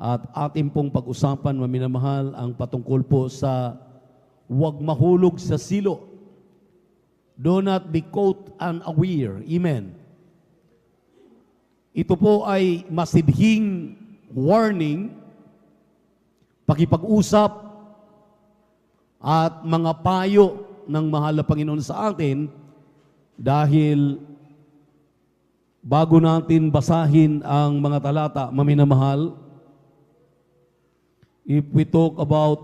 At atin pong pag-usapan, maminamahal, ang patungkol po sa huwag mahulog sa silo. Do not be caught unaware. Amen. Ito po ay masidhing warning, pakipag-usap, at mga payo ng mahal na Panginoon sa atin dahil bago natin basahin ang mga talata, maminamahal, if we talk about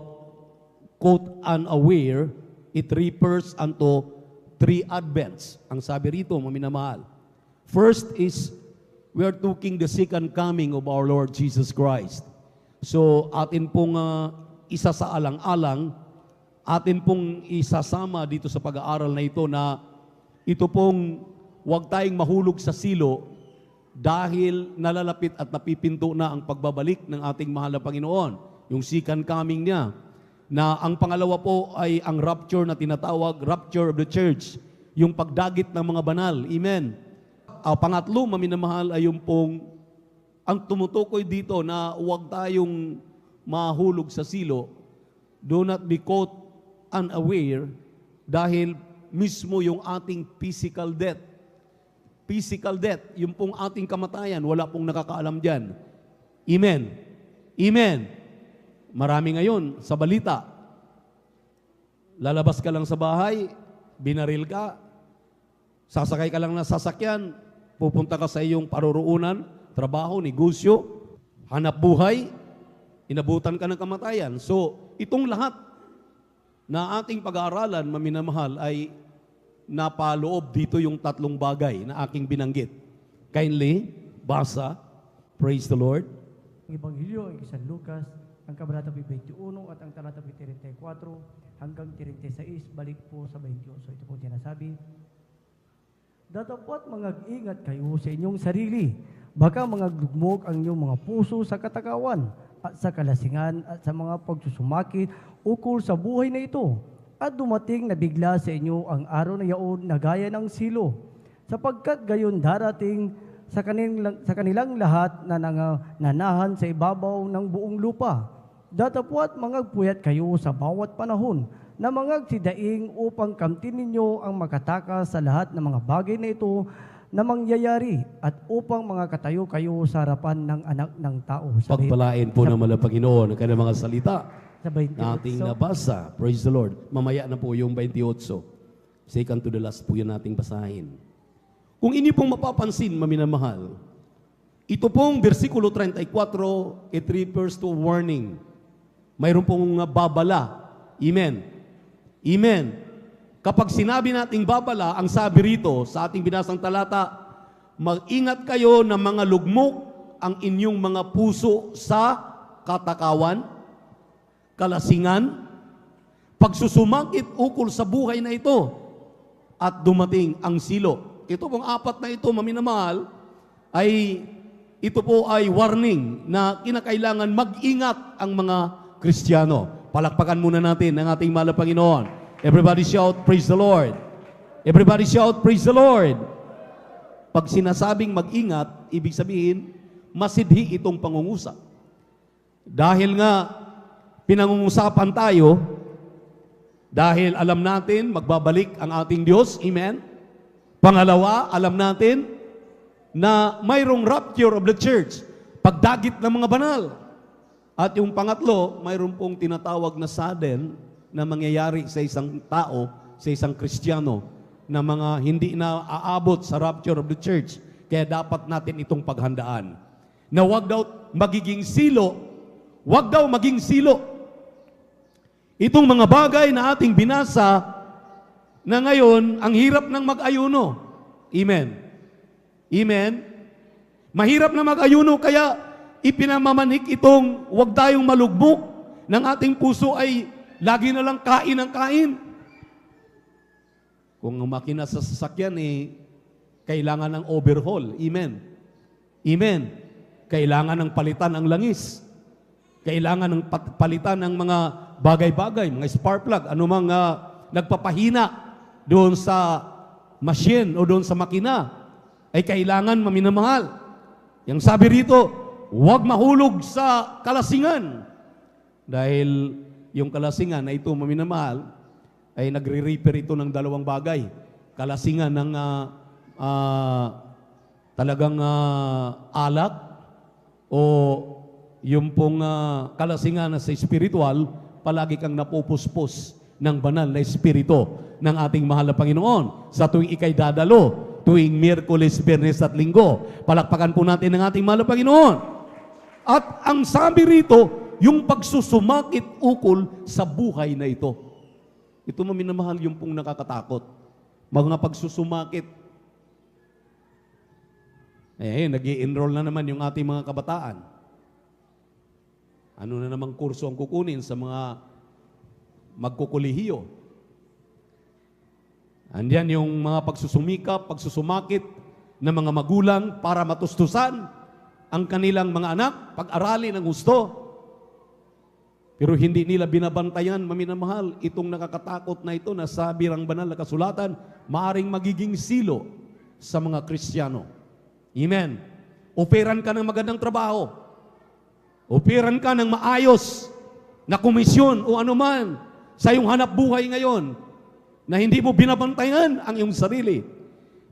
quote unaware, it refers unto three advents. Ang sabi rito, maminamahal. First is, we are talking the second coming of our Lord Jesus Christ. So, atin pong isa sa alang-alang, atin pong isasama dito sa pag-aaral na ito na ito pong huwag tayong mahulog sa silo dahil nalalapit at napipinto na ang pagbabalik ng ating mahal na Panginoon, yung second coming niya. Na ang pangalawa po ay ang rapture na tinatawag, rapture of the church, yung pagdagit ng mga banal. Amen. Pangatlo, maminamahal, ay yung pong ang tumutukoy dito na huwag tayong mahulog sa silo, do not be caught unaware, dahil mismo yung ating physical death. Physical death, yung pong ating kamatayan, wala pong nakakaalam dyan. Amen. Amen. Marami ngayon sa balita, lalabas ka lang sa bahay, binaril ka, sasakay ka lang ng sasakyan, pupunta ka sa iyong paroroonan, trabaho, negosyo, hanap buhay, inabutan ka ng kamatayan. So, itong lahat na ating pag-aaralan, maminamahal, ay napaloob dito yung tatlong bagay na aking binanggit. Kindly, basa. Praise the Lord. Ang Ebanghelyo ay San Lucas, ang kabanata 21 at ang talata 34 hanggang 36, balik po sa 28. Ito po tinasabi, datapwat mag-ingat kayo sa inyong sarili, baka magdugmok ang inyong mga puso sa katakawan at sa kalasingan at sa mga pagsusumakit ukol sa buhay na ito. At dumating na bigla sa inyo ang araw na yaon na gaya ng silo, sapagkat gayon darating sa kanilang lahat na nanahan sa ibabaw ng buong lupa. Datapwat mangagpuyat kayo sa bawat panahon na mangagsidaing upang kamtin ninyo ang makatakas sa lahat ng mga bagay na ito na mangyayari at upang mga katayo kayo sa harapan ng anak ng tao. Pagpalain po ng mahal na Panginoon ang kanyang mga salita Sa 28. na ating nabasa. Praise the Lord. Mamaya na po yung 28. Second to the last po yun nating basahin. Kung inyo pong mapapansin, maminamahal, ito pong versikulo 34, it refers to warning. Mayroon pong babala. Amen. Amen. Kapag sinabi nating babala, ang sabi rito sa ating binasang talata, mag-ingat kayo ng mga lugmok ang inyong mga puso sa katakawan, kalasingan, pagsusumakit ukol sa buhay na ito, at dumating ang silo. Ito pong apat na ito, maminamahal, ito po ay warning na kinakailangan mag-ingat ang mga Kristiyano. Palakpakan muna natin ang ating mahal na Panginoon. Everybody shout, praise the Lord. Everybody shout, praise the Lord. Pag sinasabing mag-ingat, ibig sabihin, masidhi itong pangungusap. Dahil nga, pinangungusapan tayo, dahil alam natin, magbabalik ang ating Diyos. Amen. Pangalawa, alam natin na mayroong rapture of the church, pagdagit ng mga banal. At yung pangatlo, mayroon pong tinatawag na sudden na mangyayari sa isang tao, sa isang Kristiyano, na mga hindi na aabot sa rapture of the church. Kaya dapat natin itong paghandaan. Na wag daw magiging silo, wag daw maging silo. Itong mga bagay na ating binasa, na ngayon, ang hirap ng mag-ayuno. Amen. Amen. Mahirap na mag-ayuno, kaya ipinamamanhik itong huwag tayong malugbok ng ating puso ay lagi na lang kain ang kain. Kung ang makina sa sasakyan, kailangan ng overhaul. Amen. Amen. Kailangan ng palitan ang langis. Kailangan ng palitan ng mga bagay-bagay, mga spark plug, anumang nagpapahina doon sa machine o doon sa makina, ay kailangan maminamahal. Yang sabi rito, huwag mahulog sa kalasingan. Dahil yung kalasingan na ito, maminamahal, ay nagre-repair ito ng dalawang bagay. Kalasingan ng talagang alak o yung pong kalasingan na sa spiritual, palagi kang napupuspos ng banal na espiritu ng ating mahal na Panginoon sa tuwing ikay dadalo, tuwing Miyerkules, Biyernes at Linggo. Palakpakan po natin ng ating mahal na Panginoon. At ang sabi rito, yung pagsusumakit ukol sa buhay na ito. Ito maminamahal yung pong nakakatakot. Mga pagsusumakit. Nag-i-enroll na naman yung ating mga kabataan. Ano na namang kurso ang kukunin sa mga magkukulihiyo? Andiyan yung mga pagsusumikap, pagsusumakit ng mga magulang para matustusan ang kanilang mga anak, pag-aralin ng gusto. Pero hindi nila binabantayan, maminamahal, itong nakakatakot na ito na sabi ng banal na kasulatan, maaring magiging silo sa mga Kristiyano. Amen. Operan ka ng magandang trabaho. Operan ka ng maayos na komisyon o anuman sa iyong hanap buhay ngayon na hindi mo binabantayan ang iyong sarili.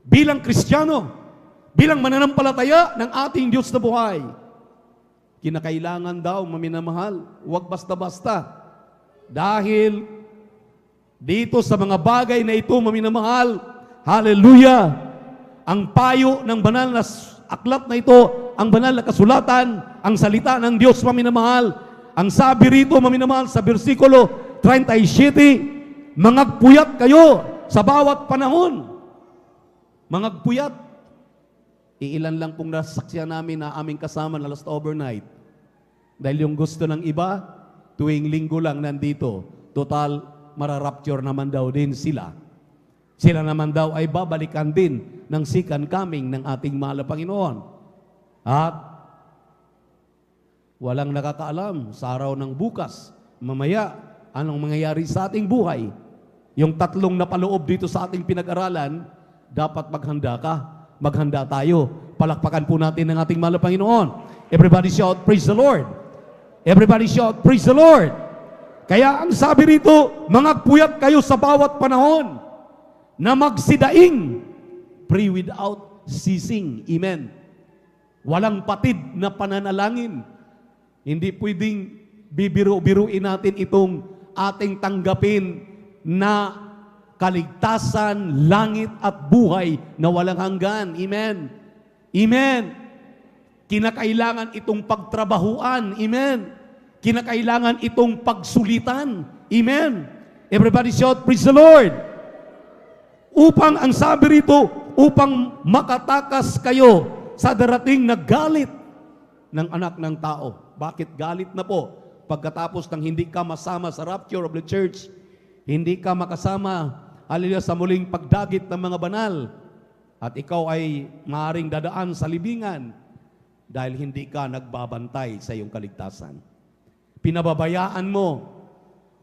Bilang Kristiyano, bilang mananampalataya ng ating Diyos na buhay, kinakailangan daw, maminamahal, huwag basta-basta. Dahil dito sa mga bagay na ito, maminamahal, hallelujah, ang payo ng banal na aklat na ito, ang banal na kasulatan, ang salita ng Diyos, maminamahal, ang sabi rito, maminamahal, sa versikulo 37, mangagpuyat kayo sa bawat panahon. Mangagpuyat. Iilan lang pong nasaksiyan namin na aming kasama na last overnight. Dahil yung gusto ng iba, tuwing linggo lang nandito. Total, mararapture naman daw din sila. Sila naman daw ay babalikan din ng second coming ng ating mahal na Panginoon. At walang nakakaalam sa araw ng bukas, mamaya, anong mangyayari sa ating buhay. Yung tatlong napaloob dito sa ating pinag-aralan, dapat maghanda ka. Maghanda tayo. Palakpakan po natin ng ating mahal na Panginoon. Everybody shout, praise the Lord. Everybody shout, praise the Lord. Kaya ang sabi rito, mangagpuyat kayo sa bawat panahon na magsidaing, pray without ceasing. Amen. Walang patid na pananalangin. Hindi pwedeng bibiru-biruin natin itong ating tanggapin na kaligtasan, langit at buhay na walang hanggan. Amen. Amen. Kinakailangan itong pagtrabahuan. Amen. Kinakailangan itong pagsulitan. Amen. Everybody shout, praise the Lord. Upang, ang sabi rito, upang makatakas kayo sa darating na galit ng anak ng tao. Bakit galit na po? Pagkatapos ng hindi ka masama sa rapture of the church, hindi ka makasama, hallelujah, sa muling pagdagit ng mga banal, at ikaw ay maaaring dadaan sa libingan dahil hindi ka nagbabantay sa iyong kaligtasan. Pinababayaan mo.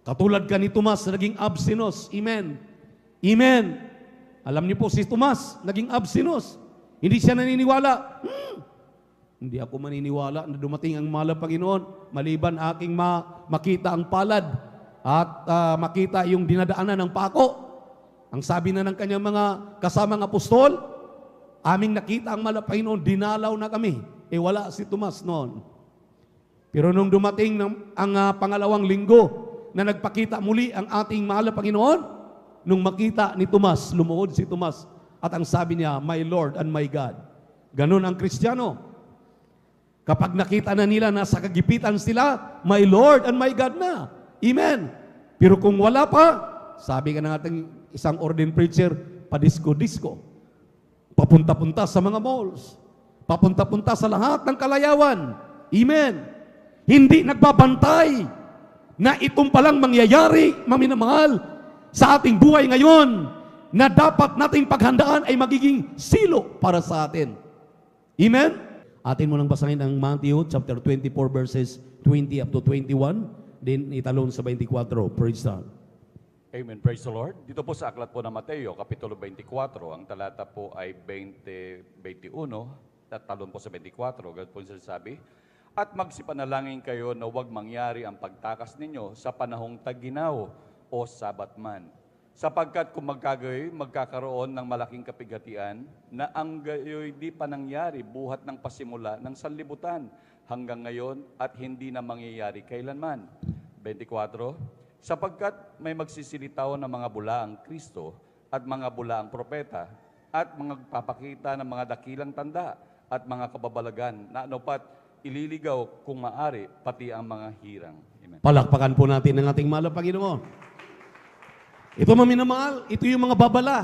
Katulad ka ni Tomas na naging absinos. Amen. Amen. Alam niyo po si Tomas, naging absinos. Hindi siya naniniwala. Hindi ako maniniwala na dumating ang mahal na Panginoon maliban aking makita ang palad at makita yung dinadaanan ng pako. Ang sabi na ng kanyang mga kasamang apostol, aming nakita ang mahal na Panginoon, dinalaw na kami. Wala si Tomas noon. Pero nung dumating ang pangalawang linggo na nagpakita muli ang ating mahal na Panginoon, nung makita ni Tomas, lumuhod si Tomas, at ang sabi niya, my Lord and my God. Ganun ang Kristiyano. Kapag nakita na nila na sa kagipitan sila, my Lord and my God na. Amen. Pero kung wala pa, sabi ka ng ating isang ordained preacher, padisko-disko. Papunta-punta sa mga malls. Papunta-punta sa lahat ng kalayawan. Amen. Hindi nagbabantay na itong palang mangyayari, maminamahal, sa ating buhay ngayon, na dapat nating paghandaan ay magiging silo para sa atin. Amen? Atin mo nang basahin ang Matthew chapter 24 verses 20 up to 21, then italon sa 24. Praise God. Amen. Praise the Lord. Dito po sa aklat po ng Mateo, Kapitulo 24, ang talata po ay 20-21, at talon po sa 24, ganun po yung sinasabi. At magsipanalangin kayo na huwag mangyari ang pagtakas ninyo sa panahong tag-ginaw o sabatman. Sapagkat kung magkakaroon ng malaking kapigatian na ang gayoy di pa nangyari buhat ng pasimula ng sanlibutan hanggang ngayon at hindi na mangyayari kailanman. 24. Sapagkat may magsisilitaw ng mga bulaang Kristo at mga bulaang propeta at mga papakita ng mga dakilang tanda at mga kababalagan na anupat ililigaw kung maari pati ang mga hirang. Amen. Palakpakan po natin ang ating mahal na Panginoon. Ito maminamahal, ito yung mga babala.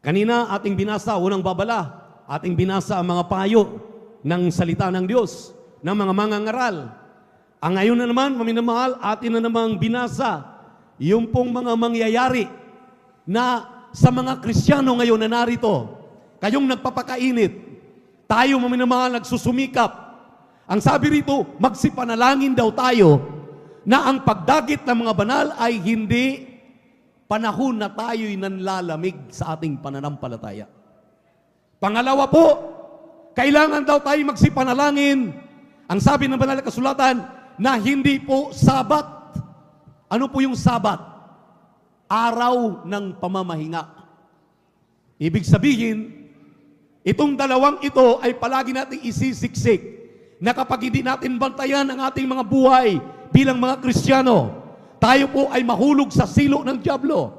Kanina ating binasa, unang babala, ating binasa ang mga payo ng salita ng Diyos, ng mga mangangaral. Ang ngayon na naman, maminamahal, atin na namang binasa yung pong mga mangyayari na sa mga Kristiyano ngayon na narito, kayong nagpapakainit, tayo maminamahal nagsusumikap. Ang sabi rito, magsipanalangin daw tayo na ang pagdagit ng mga banal ay hindi panahon na tayo'y nanlalamig sa ating pananampalataya. Pangalawa po, kailangan daw tayo magsipanalangin. Ang sabi ng banal na kasulatan na hindi po sabat. Ano po yung sabat? Araw ng pamamahinga. Ibig sabihin, itong dalawang ito ay palagi nating isisiksik na kapag hindi natin bantayan ang ating mga buhay bilang mga Kristiyano, tayo po ay mahulog sa silo ng dyablo.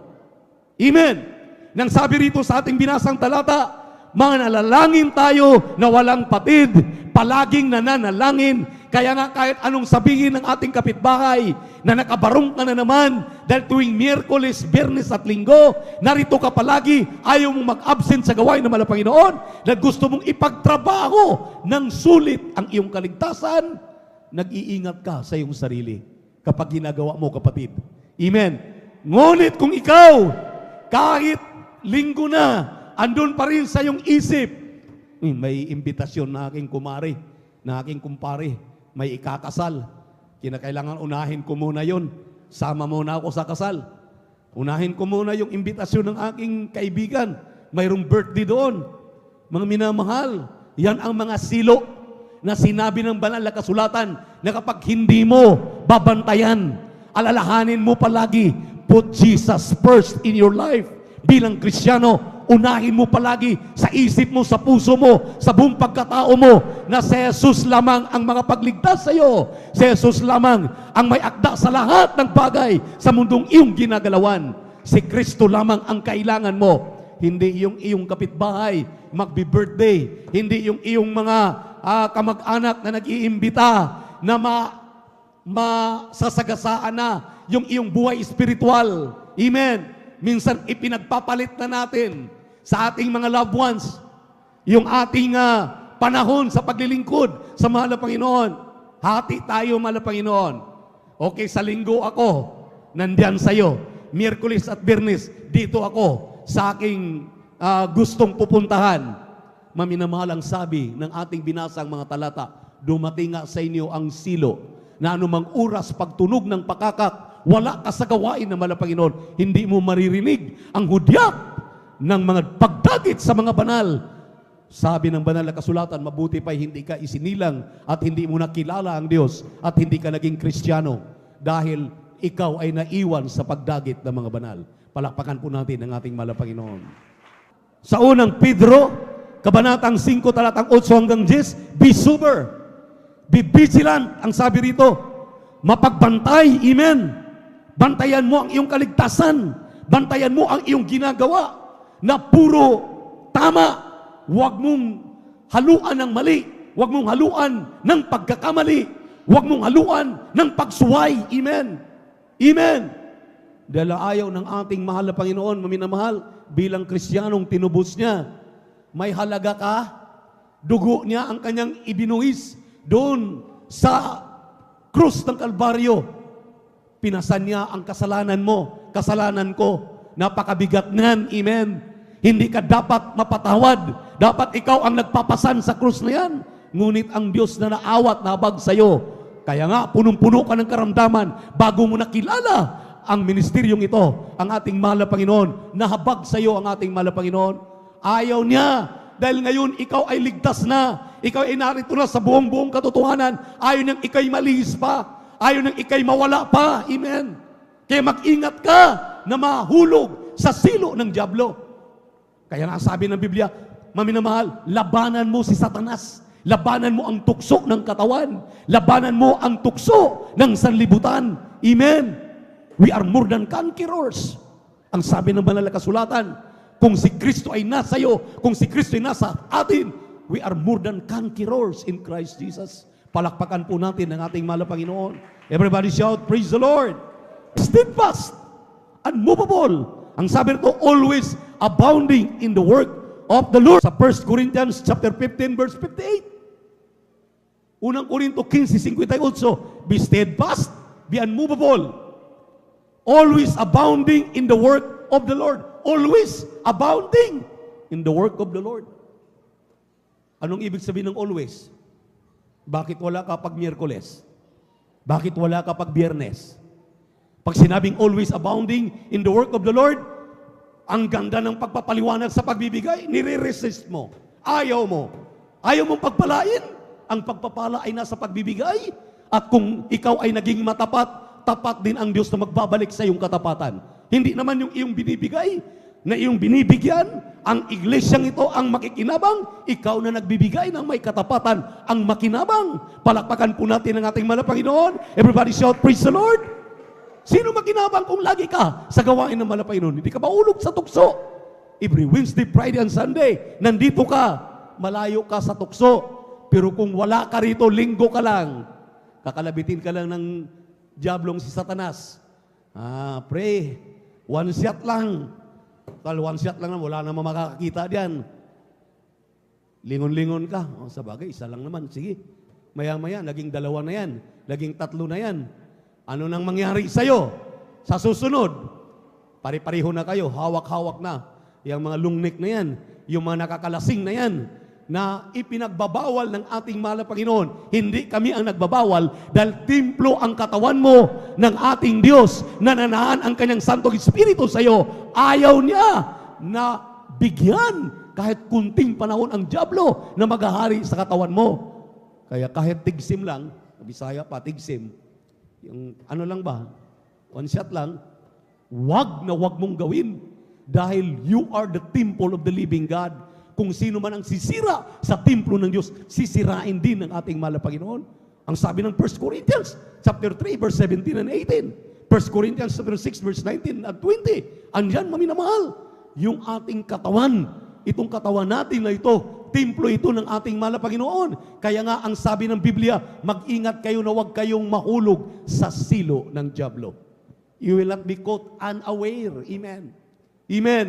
Amen. Nang sabi rito sa ating binasang talata, manalangin tayo na walang patid, palaging nananalangin. Kaya nga kahit anong sabihin ng ating kapitbahay na nakabarong ka na naman dahil tuwing Miyerkules, Biyernes at Linggo, narito ka palagi, ayaw mong mag-absent sa gawain ng mahal na Panginoon, na gusto mong ipagtrabaho ng sulit ang iyong kaligtasan, nag-iingat ka sa iyong sarili kapag ginagawa mo, kapatid. Amen. Ngunit kung ikaw, kahit linggo na, andun pa rin sa iyong isip, may imbitasyon na aking kumare, na aking kumpare, may ikakasal. Kinakailangan unahin ko muna yon. Sama muna ako sa kasal. Unahin ko muna yung imbitasyon ng aking kaibigan. Mayroong birthday doon. Mga minamahal, yan ang mga silo na sinabi ng banal na kasulatan na kapag hindi mo babantayan, alalahanin mo palagi, put Jesus first in your life. Bilang Kristiyano, unahin mo palagi sa isip mo, sa puso mo, sa buong pagkatao mo, na si Jesus lamang ang mga pagligtas sa iyo. Si Jesus lamang ang may akda sa lahat ng bagay sa mundong iyong ginagalawan. Si Kristo lamang ang kailangan mo. Hindi yung iyong kapitbahay magbi-birthday. Hindi yung iyong mga kamag-anak na nag-iimbita na masasagasaan na yung iyong buhay espiritual. Amen. Minsan ipinagpapalit na natin sa ating mga loved ones yung ating panahon sa paglilingkod sa mahal na Panginoon. Hati tayo, mahal na Panginoon. Okay, sa linggo ako, nandyan sa'yo. Miyerkules at Biyernes, dito ako sa aking gustong pupuntahan. Maminamahal ang sabi ng ating binasang mga talata, dumating nga sa inyo ang silo na anumang oras pagtunog ng pakakak, wala ka sa gawain ng mahal na Panginoon, hindi mo maririnig ang hudyat ng mga pagdagit sa mga banal. Sabi ng banal na kasulatan, mabuti pa'y hindi ka isinilang at hindi mo nakilala ang Diyos at hindi ka naging Kristiyano dahil ikaw ay naiwan sa pagdagit ng mga banal. Palakpakan po natin ang ating mahal na Panginoon. Sa unang Pedro, kabanatang 5, talatang 8 hanggang 10, be sober, be vigilant, ang sabi rito, mapagbantay, amen. Bantayan mo ang iyong kaligtasan. Bantayan mo ang iyong ginagawa na puro tama. Huwag mong haluan ng mali. Huwag mong haluan ng pagkakamali. Huwag mong haluan ng pagsuway. Amen. Amen. Dahil ayaw ng ating mahal na Panginoon, maminamahal, bilang Kristiyanong tinubos niya, may halaga ka, dugo niya ang kanyang ibinuhis doon sa krus ng Kalbaryo. Pinasan niya ang kasalanan mo, kasalanan ko. Napakabigat niyan, amen. Hindi ka dapat mapatawad. Dapat ikaw ang nagpapasan sa krus na yan. Ngunit ang Diyos na naawat, nabag sa'yo. Kaya nga, punong-puno ka ng karamdaman bago mo nakilala ang ministeryong ito, ang ating mahal na Panginoon. Nahabag sa'yo ang ating mahal na Panginoon. Ayaw niya. Dahil ngayon, ikaw ay ligtas na. ikaw ay narito na sa buong katotohanan. Ayaw niyang ikay malihis pa. Ayaw niyang ikay mawala pa. Amen. Kaya mag-ingat ka na mahulog sa silo ng dyablo. Kaya nga sabi ng Biblia, maminamahal, labanan mo si Satanas. Labanan mo ang tukso ng katawan. Labanan mo ang tukso ng sanlibutan. Amen. We are more than conquerors. Ang sabi ng banal na kasulatan, kung si Kristo ay nasa iyo, kung si Kristo ay nasa atin, we are more than conquerors in Christ Jesus. Palakpakan po natin ang ating mahal na Panginoon. Everybody shout, praise the Lord. Steadfast, unmovable. Ang sabi nito, always abounding in the work of the Lord. Sa 1 Corinthians chapter 15 verse 58. Unang Korinto 15:58, be steadfast, be unmovable, always abounding in the work of the Lord. Always abounding in the work of the Lord. Anong ibig sabihin ng always? Bakit wala ka pag Miyerkules? Bakit wala ka pag Biyernes? Pag sinabing always abounding in the work of the Lord, ang ganda ng pagpapaliwanag sa pagbibigay, nire-resist mo. Ayaw mo. Ayaw mong pagpalain. Ang pagpapala ay nasa pagbibigay. At kung ikaw ay naging matapat, tapat din ang Diyos na magbabalik sa iyong katapatan. Hindi naman yung iyong binibigay, na iyong binibigyan, ang iglesyang ito ang makikinabang, ikaw na nagbibigay ng may katapatan, ang makinabang. Palakpakan po natin ang ating mahal na Panginoon. Everybody shout, praise the Lord. Sino makinabang kung lagi ka sa gawain ng mahal na Panginoon? Hindi ka maulog sa tukso. Every Wednesday, Friday, and Sunday, nandito ka, malayo ka sa tukso. Pero kung wala ka rito, linggo ka lang, kakalabitin ka lang ng diablong si Satanas. Pray, one shot lang. One shot lang na, wala namang makakakita diyan. Lingon-lingon ka. Sa bagay, isa lang naman. Sige. Maya-maya, naging 2 na yan. Naging 3 na yan. Ano nang mangyari sa'yo? Sa susunod, pare-pareho na kayo. Hawak-hawak na. Yung mga lungnik na yan. Yung mga nakakalasing na yan. Na ipinagbabawal ng ating mahal na Panginoon. Hindi kami ang nagbabawal dahil templo ang katawan mo ng ating Diyos. Nananahan ang kanyang Santong Espiritu sa iyo. Ayaw niya na bigyan kahit kunting panahon ang dyablo na maghahari sa katawan mo. Kaya kahit tigsim lang, Bisaya pa, tigsim, yung ano lang ba, one shot lang, wag na wag mong gawin dahil you are the temple of the living God. Kung sino man ang sisira sa templo ng Diyos, sisirain din ng ating mahal na Panginoon. Ang sabi ng 1 Corinthians chapter 3 verse 17 and 18. 1 Corinthians chapter 6 verse 19 and 20. Andyan, maminamahal, yung ating katawan, itong katawan natin na ito, templo ito ng ating mahal na Panginoon. Kaya nga ang sabi ng Biblia, mag-ingat kayo na huwag kayong mahulog sa silo ng dyablo. You will not be caught unaware. Amen. Amen.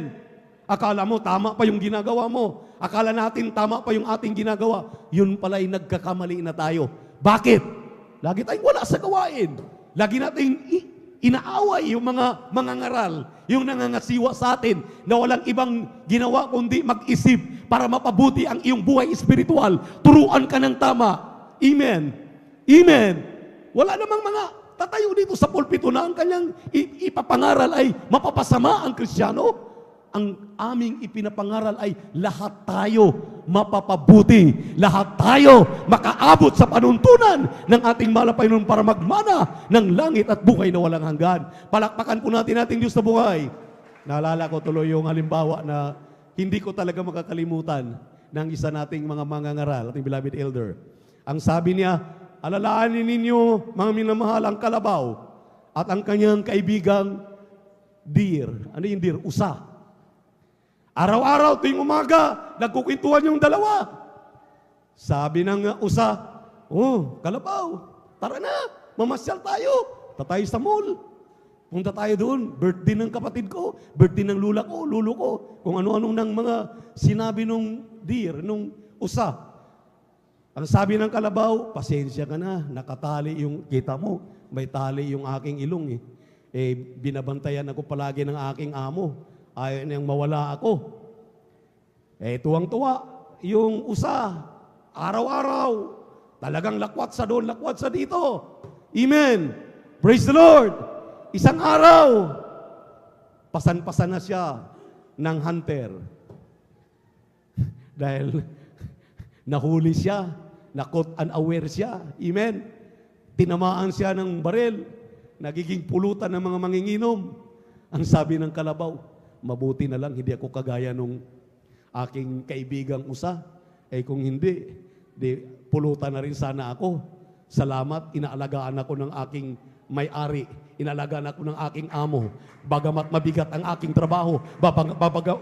Akala mo, tama pa yung ginagawa mo. Akala natin, tama pa yung ating ginagawa. Yun pala'y nagkakamali na tayo. Bakit? Lagi tayong wala sa gawain. Lagi nating inaaway yung mga mangangaral, yung nangangasiwa sa atin, na walang ibang ginawa kundi mag-isip para mapabuti ang iyong buhay espiritual. Turuan ka ng tama. Amen. Amen. Wala namang mga tatayo dito sa pulpito na ang kanyang ipapangaral ay mapapasama ang Kristiyano. Ang aming ipinapangaral ay lahat tayo mapapabuti. Lahat tayo makaabot sa panuntunan ng ating mahal na Panginoon para magmana ng langit at buhay na walang hanggan. Palakpakan po natin ating Diyos na buhay. Naalala ko tuloy yung halimbawa na hindi ko talaga makakalimutan ng isa nating mga mangangaral, ating beloved elder. Ang sabi niya, alalahanin ninyo, mga minamahal, ang kalabaw at ang kanyang kaibigang deer. Ano yung deer? Usa. Araw-araw, tuwing umaga, nagkukwentuhan yung dalawa. Sabi ng usa, kalabaw, tara na, mamasyal tayo. Tatay sa mall. Punta tayo doon, birthday ng kapatid ko, birthday ng lula ko, lulo ko, kung ano-anong ng mga sinabi nung deer, nung usa. Ang sabi ng kalabaw, pasensya ka na, nakatali yung, kita mo, may tali yung aking ilong binabantayan ako palagi ng aking amo. Ayaw niyang mawala ako. Tuwang-tuwa, yung usa, araw-araw, talagang lakwat sa doon, lakwat sa dito. Amen. Praise the Lord. Isang araw, pasan-pasan na siya ng hunter. Dahil Nahuli siya, na-caught unaware siya. Amen. Tinamaan siya ng barel, nagiging pulutan ng mga manginginom. Ang sabi ng kalabaw, mabuti na lang hindi ako kagaya nung aking kaibigang usa. Kung hindi, pulutan na rin sana ako. Salamat, inaalagaan ako ng aking may-ari. Inalagaan ako ng aking amo. Bagamat mabigat ang aking trabaho,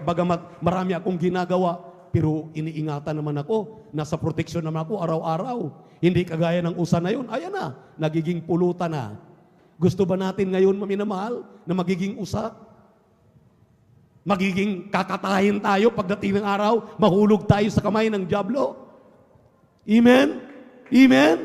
bagamat marami akong ginagawa, pero iniingatan naman ako, nasa proteksyon naman ako araw-araw. Hindi kagaya ng usa na yun, ayan na, nagiging pulutan na. Gusto ba natin ngayon, maminamahal, na magiging usa? Magiging kakatahin tayo pagdating ng araw, mahulog tayo sa kamay ng dyablo? Amen? Amen?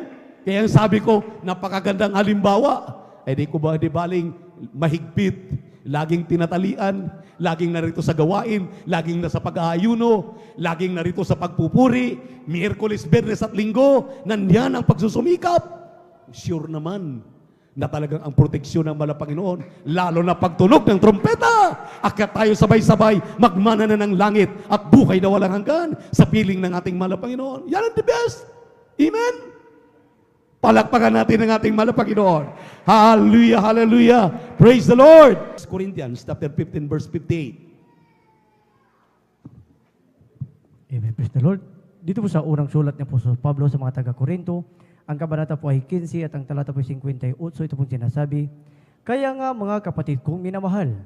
Kaya ang sabi ko, napakagandang halimbawa. Di ko ba di baling mahigpit, laging tinatalian, laging narito sa gawain, laging nasa pag-aayuno, laging narito sa pagpupuri, Miyerkules, Biyernes at Linggo, nandiyan ang pagsusumikap. Sure naman na talagang ang proteksyon ng Malapanginoon, lalo na pagtunog ng trompeta, akyat tayo sabay-sabay, magmana na ng langit at buhay na walang hanggan sa piling ng ating Malapanginoon. Yan ang the best. Amen? Palakpakan natin ang ating Malapanginoon. Hallelujah, hallelujah. Praise the Lord. Corinthians chapter 15 verse 58. Amen. Praise the Lord. Dito po sa unang sulat ni Apostol Pablo sa mga taga-Korinto, ang kabanata po ay 15 at ang talata po ay 58. Ito pong sinasabi, kaya nga mga kapatid kong minamahal,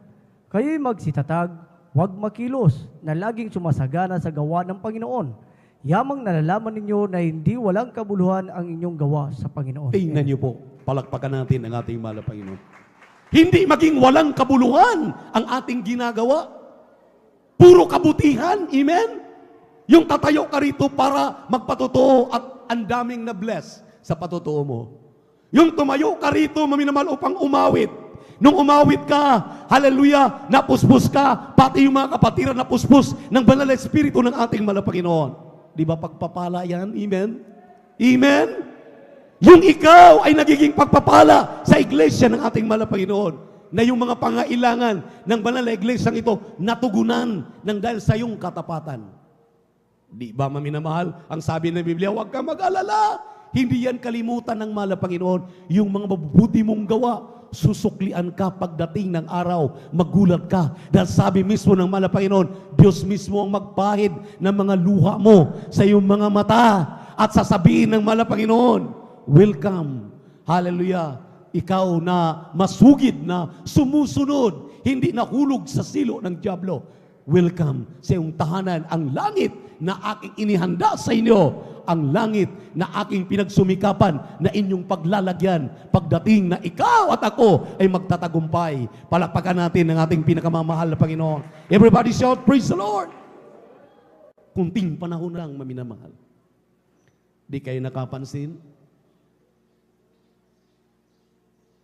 kayo'y magsitatag, huwag makilos, na laging sumasagana sa gawa ng Panginoon. Yamang nalalaman ninyo na hindi walang kabuluhan ang inyong gawa sa Panginoon. Tingnan niyo po, palakpakan natin ang ating Malapanginoon. Hindi maging walang kabuluhan ang ating ginagawa. Puro kabutihan. Amen? Yung tatayo ka rito para magpatotoo at ang daming na bless sa patotoo mo. Yung tumayo ka rito, maminamahal, upang umawit. Nung umawit ka, hallelujah, napuspos ka, pati yung mga kapatiran napuspos ng banal na espiritu ng ating Malapanginoon. Di ba pagpapala yan? Amen? Amen? Yung ikaw ay nagiging pagpapala sa iglesia ng ating Malapanginoon, na yung mga pangailangan ng banal na iglesyang ito natugunan ng dahil sa iyong katapatan. Di ba maminamahal? Ang sabi ng Biblia, huwag kang mag-alala. Hindi yan kalimutan ng Malapanginoon. Yung mga mabubuti mong gawa, susuklian ka pagdating ng araw, magulat ka. Dahil sabi mismo ng Malapanginoon, Diyos mismo ang magpahid ng mga luha mo sa iyong mga mata. At sasabihin ng Malapanginoon, welcome, hallelujah, ikaw na masugid na sumusunod, hindi nahulog sa silo ng dyablo. Welcome sa iyong tahanan, ang langit na aking inihanda sa inyo, ang langit na aking pinagsumikapan na inyong paglalagyan pagdating na ikaw at ako ay magtatagumpay. Palakpakan natin ang ating pinakamamahal na Panginoon. Everybody shout, praise the Lord! Kunting panahon lang, maminamahal. Di kayo nakapansin?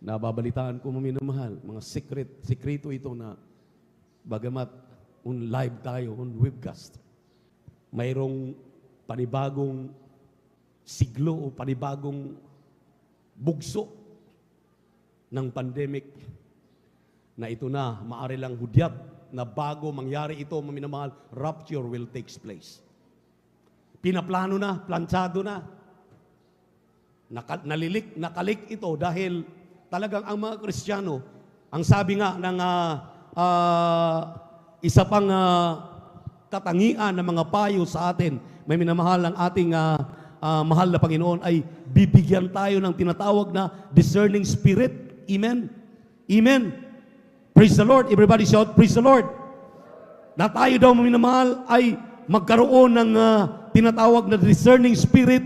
Nababalitaan ko, maminamahal, mga sekreto ito na bagamat on live tayo, on webcast, mayroong panibagong siglo o panibagong bugso ng pandemic na ito na, maaari lang hudyat na bago mangyari ito, maminamahal, rapture will take place. Pinaplano na, planchado na, nakalik ito dahil talagang ang mga Kristiyano, ang sabi nga ng isa pang katangian ng mga payo sa atin, may minamahal ng ating mahal na Panginoon, ay bibigyan tayo ng tinatawag na discerning spirit. Amen? Amen? Praise the Lord. Everybody shout, praise the Lord. Na tayo daw, minamahal, ay magkaroon ng tinatawag na discerning spirit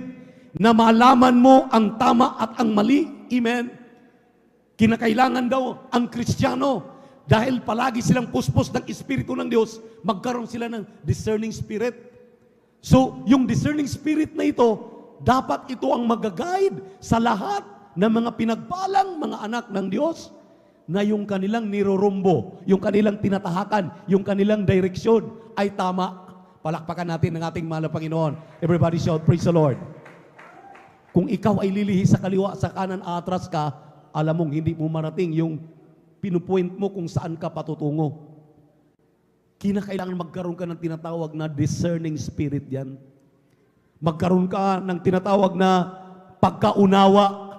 na malaman mo ang tama at ang mali. Amen? Kinakailangan daw ang Kristiyano, dahil palagi silang puspos ng Espiritu ng Diyos, magkaroon sila ng discerning spirit. So, yung discerning spirit na ito, dapat ito ang mag-guide sa lahat ng mga pinagpalang mga anak ng Diyos, na yung kanilang nirorumbo, yung kanilang tinatahakan, yung kanilang direksyon ay tama. Palakpakan natin ng ating mahal na Panginoon. Everybody shout, praise the Lord. Kung ikaw ay lilihi sa kaliwa, sa kanan, atras ka, alam mong hindi mo marating yung pinupoint mo kung saan ka patutungo. Kinakailangan magkaroon ka ng tinatawag na discerning spirit yan. Magkaroon ka ng tinatawag na pagkaunawa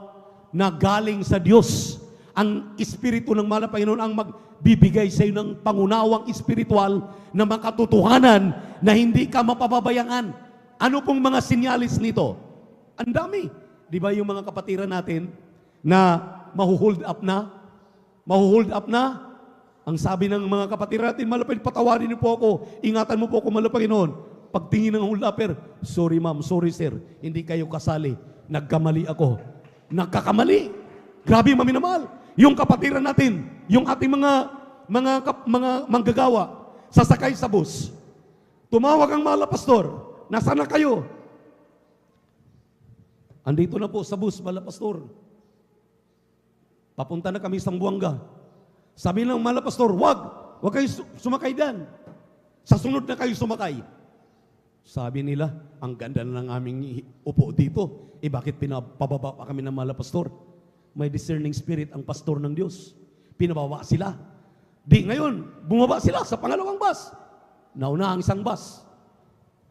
na galing sa Diyos. Ang Espiritu ng Mahal na Panginoon ang magbibigay sa iyo ng pangunawang espiritual na makatotohanan na hindi ka mapababayangan. Ano pong mga sinyalis nito? Ang dami. Di ba yung mga kapatiran natin na mahuhold up na? Mahuhold up na? Ang sabi ng mga kapatiran natin, malapit, patawarin niyo po ako. Ingatan mo po ako, Mahal na Panginoon. Pagtingin ng hold upper, sorry ma'am, sorry sir, hindi kayo kasali. Nagkamali ako. Nagkakamali. Grabe maminamahal. Yung kapatiran natin, yung ating mga manggagawa, sasakay sa bus. Tumawag ang mahal na pastor. Nasaan na kayo? Andito na po sa bus, mahal na pastor. Papunta na kami sa Buanga. Sabi ng mahal na pastor, wag kayo sumakay dyan. Sa sunod na kayo sumakay. Sabi nila, ang ganda na ng aming upo dito. Bakit pinapababa pa kami ng mahal na pastor? May discerning spirit ang pastor ng Diyos. Pinababa sila. Di ngayon, bumaba sila sa pangalawang bus. Nauna ang isang bus.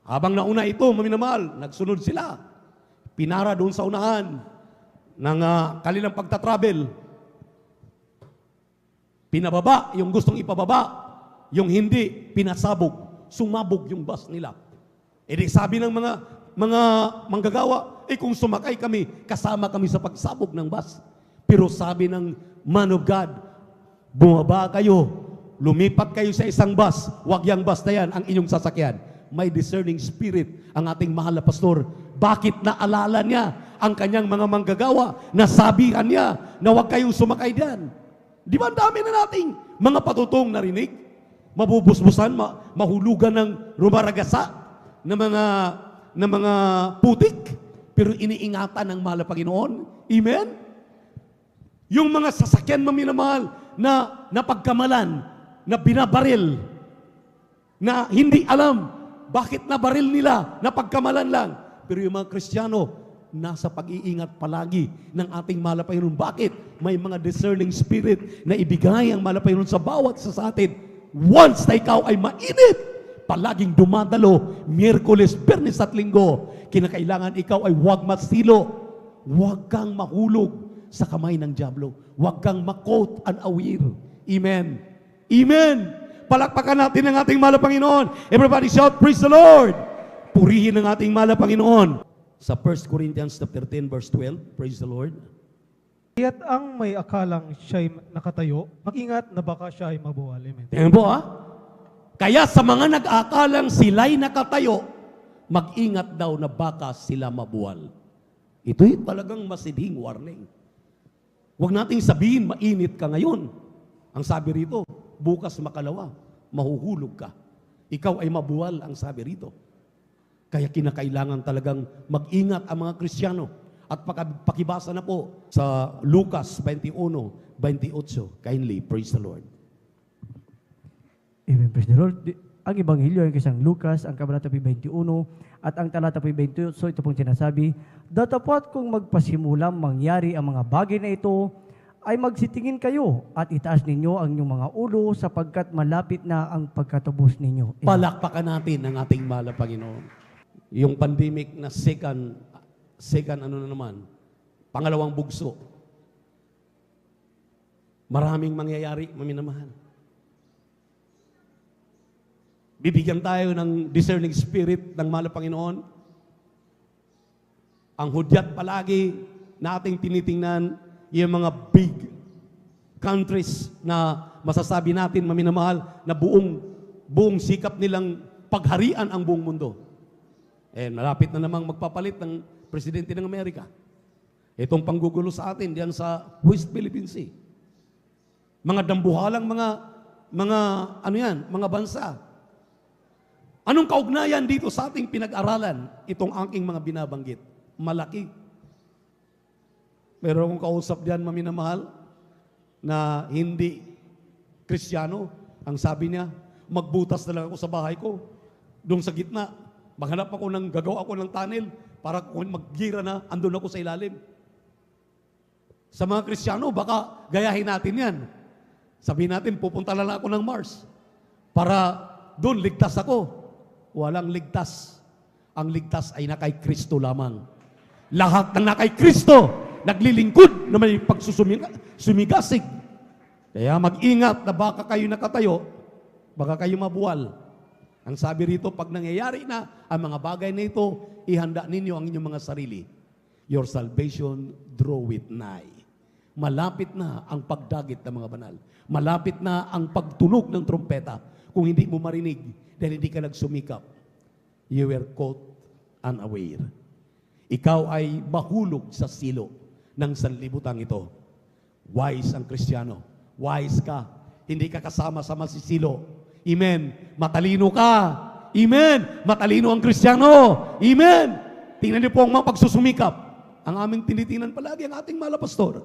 Habang nauna ito, maminamahal, nagsunod sila. Pinara doon sa unahan ng kanilang pagtatravel. Pinababa yung gustong ipababa. Yung hindi, pinasabog. Sumabog yung bus nila. Di sabi ng mga manggagawa, kung sumakay kami, kasama kami sa pagsabog ng bus. Pero sabi ng man of God, bumaba kayo, lumipat kayo sa isang bus, wag yang bus na yan ang inyong sasakyan. May discerning spirit ang ating mahal na pastor. Bakit naalala niya ang kanyang mga manggagawa na sabihan niya na wag kayong sumakay diyan? Di ba ang dami na nating mga patutong narinig? Mabubusbusan, mahulugan ng rumaragasa na mga putik, pero iniingatan ng mahal na Panginoon. Amen? Yung mga sasakyan maminamahal na napagkamalan, na binabaril, na hindi alam bakit nabaril nila, napagkamalan lang. Pero yung mga Kristiyano, nasa pag-iingat palagi ng ating mahal na Panginoon. Bakit? May mga discerning spirit na ibigay ang mahal na Panginoon sa bawat isa sa atin. Once na ikaw ay mainit, palaging dumadalo, Miyerkules, Biyernes at Linggo, kinakailangan ikaw ay huwag masilo, huwag kang mahulog sa kamay ng dyablo, huwag kang makot an awir. Amen. Amen. Palakpakan natin ang ating mahal na Panginoon. Everybody shout, praise the Lord. Purihin ang ating mahal na Panginoon. Sa 1 Corinthians chapter 10 verse 12, praise the Lord. Kaya't ang may akalang siya'y nakatayo, mag-ingat na baka siya ay mabuwal. Amen. Tingnan po Kaya sa mga nag-aakalang sila'y nakatayo, mag-ingat daw na baka sila mabuwal. Ito'y talagang masidhing warning. Huwag nating sabihin, mainit ka ngayon. Ang sabi rito, bukas makalawa, mahuhulog ka. Ikaw ay mabuwal, ang sabi rito. Kaya kinakailangan talagang mag-ingat ang mga Kristiyano. At pakibasa na po sa Lucas 21:28. Kindly, praise the Lord. Amen, praise the Lord. Ang Ebanghelyo ay isang Lucas, ang kabanata 21, at ang talata 28, so ito pong sinasabi, datapat kung magpasimulang mangyari ang mga bagay na ito, ay magsitingin kayo at itaas ninyo ang inyong mga ulo sapagkat malapit na ang pagkatubos ninyo. Amen. Palakpakan natin ang ating mahal na Panginoon. Yung pandemic na second pangalawang bugso. Maraming mangyayari, maminamahal. Bibigyan tayo ng discerning spirit ng mahal na Panginoon. Ang hudyat palagi na ating tinitingnan, yung mga big countries na masasabi natin, maminamahal, na buong sikap nilang pagharian ang buong mundo. Malapit na namang magpapalit ng presidente ng Amerika. Itong panggugulo sa atin diyan sa West Philippine Sea. Mga dambuhalang mga bansa. Anong kaugnayan dito sa ating pinag-aralan? Itong aking mga binabanggit. Malaki. Meron akong kausap diyan, maminamahal, na hindi Kristiyano. Ang sabi niya, magbutas na lang ako sa bahay ko. Doon sa gitna, maghanap ako gagawa ako ng tunnel para kung maggira na, andun ako sa ilalim. Sa mga Kristiyano, baka gayahin natin yan. Sabihin natin, pupunta lang ako ng Mars para doon ligtas ako. Walang ligtas. Ang ligtas ay na kay Kristo lamang. Lahat ng na kay Kristo, naglilingkod na may pagsusumigasig. Kaya mag-ingat na baka kayo nakatayo, baka kayo mabuwal. Ang sabi rito, pag nangyayari na ang mga bagay na ito, ihanda ninyo ang inyong mga sarili. Your salvation draweth nigh. Malapit na ang pagdagit ng mga banal. Malapit na ang pagtunog ng trompeta. Kung hindi mo marinig, dahil hindi ka nagsumikap, you were caught unaware. Ikaw ay mahulog sa silo ng sanlibutan ito. Wise ang Kristiyano. Wise ka. Hindi ka kasama sa masisilo. Amen. Matalino ka. Amen. Matalino ang Kristiyano. Amen. Tingnan niyo po ang mga pagsusumikap. Ang aming tinitingnan palagi ang ating mahal na pastor.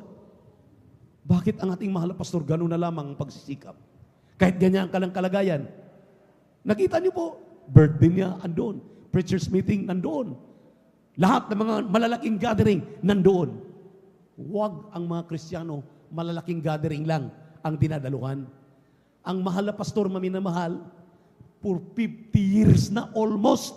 Bakit ang ating mahal na pastor gano'n na lamang ang pagsisikap? Kahit ganyan ka lang kalagayan. Nakita niyo po, birthday niya andun. Preacher's meeting nandoon. Lahat ng mga malalaking gathering nandoon. Huwag ang mga Kristiyano malalaking gathering lang ang dinadaluhan. Ang mahal na pastor, maminamahal, for 50 years na almost,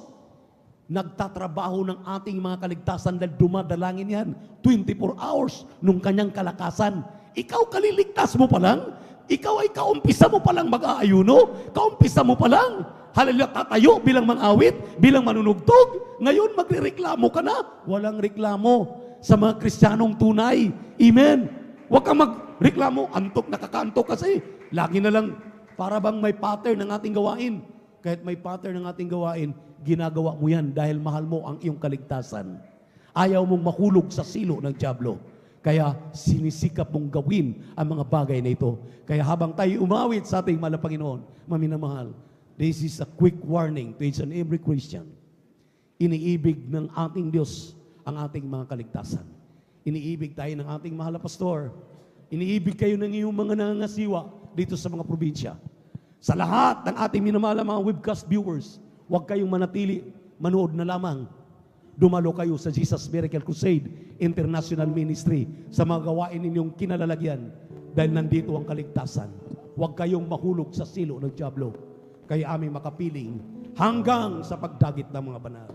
nagtatrabaho ng ating mga kaligtasan dahil dumadalangin yan 24 hours nung kanyang kalakasan. Ikaw kaliligtas mo pa lang? Ikaw ay kaumpisa mo pa lang mag-aayuno? Kaumpisa mo pa lang? Hallelujah, tatayo bilang mangawit, bilang manunugtog. Ngayon magrereklamo ka na. Walang reklamo sa mga Kristiyanong tunay. Amen. Huwag kang magreklamo. Antok, nakakaantok kasi. Lagi na lang, para bang may pattern ng ating gawain. Kahit may pattern ng ating gawain, ginagawa mo yan dahil mahal mo ang iyong kaligtasan. Ayaw mong mahulog sa silo ng dyablo. Kaya sinisikap mong gawin ang mga bagay na ito. Kaya habang tayo umawit sa ating mahal na Panginoon, maminamahal, this is a quick warning to each and every Christian. Iniibig ng ating Diyos ang ating mga kaligtasan. Iniibig tayo ng ating mahal na pastor. Iniibig kayo ng iyong mga nangangasiwa dito sa mga probinsya. Sa lahat ng ating minamahal na mga webcast viewers, huwag kayong manatili, manood na lamang. Dumalo kayo sa Jesus Miracle Crusade International Ministry sa mga gawain ninyong kinalalagyan dahil nandito ang kaligtasan. Huwag kayong mahulog sa silo ng dyablo. Kaya aming makapiling hanggang sa pagdagit ng mga banal.